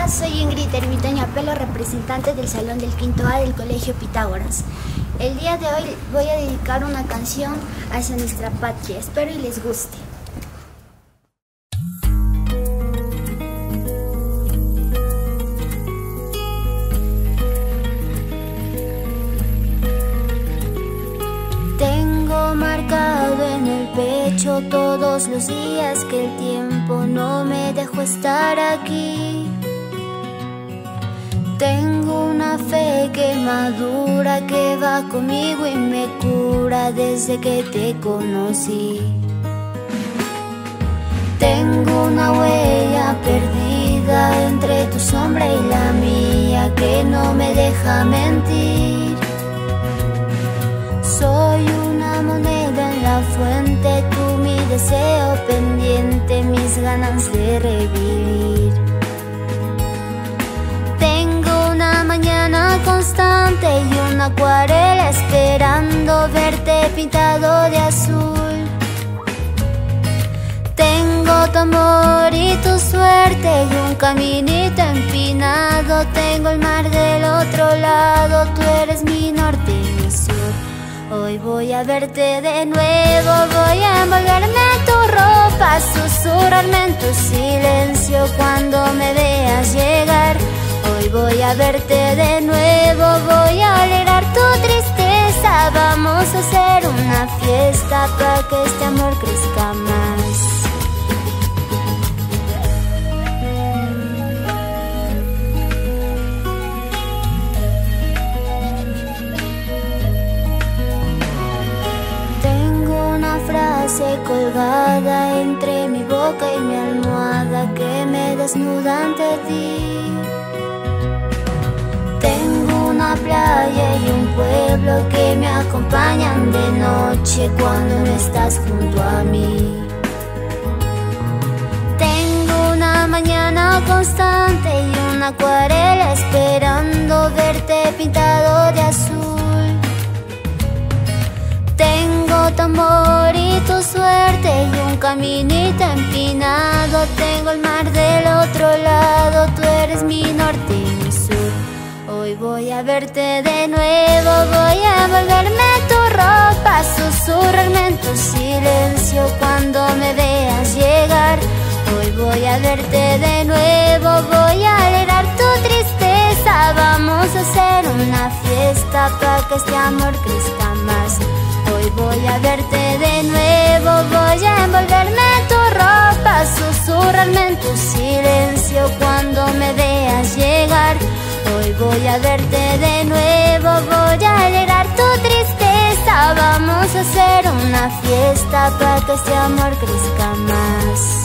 Hola, soy Ingrid Ermitaño Apelo, representante del Salón del Quinto A del Colegio Pitágoras. El día de hoy voy a dedicar una canción hacia nuestra patria. Espero y les guste. Tengo marcado en el pecho todos los días que el tiempo no me dejó estar aquí. Tengo una fe que madura, que va conmigo y me cura desde que te conocí. Tengo una huella perdida entre tu sombra y la mía que no me deja mentir. Soy una moneda en la fuente, tú mi deseo pendiente, mis ganas de revivir. Tengo una mañana constante y una acuarela esperando verte pintado de azul. Tengo tu amor y tu suerte y un caminito empinado. Tengo el mar del otro lado, tú eres mi norte y mi sur. Hoy voy a verte de nuevo, voy a envolverme en tu ropa, susurrarme en tu silencio cuando me veas llegar. Hoy voy a verte de nuevo, voy a alegrar tu tristeza. Vamos a hacer una fiesta para que este amor crezca más. Colgada entre mi boca y mi almohada que me desnuda ante ti. Tengo una playa y un pueblo que me acompañan de noche cuando no estás junto a mí. Tengo una mañana constante y una acuarela esperando verte pintado de azul. Tengo tu amor y tu suerte y un caminito empinado. Tengo el mar del otro lado, tú eres mi norte y mi sur. Hoy voy a verte de nuevo, voy a envolverme en tu ropa, susurrarme en tu silencio cuando me veas llegar. Hoy voy a verte de nuevo, voy a alegrar tu tristeza. Vamos a hacer una fiesta para que este amor crezca más. Hoy voy a verte de nuevo, voy a envolverme en tu ropa, susurrarme en tu silencio cuando me veas llegar. Hoy voy a verte de nuevo, voy a alegrar tu tristeza. Vamos a hacer una fiesta para que este amor crezca más.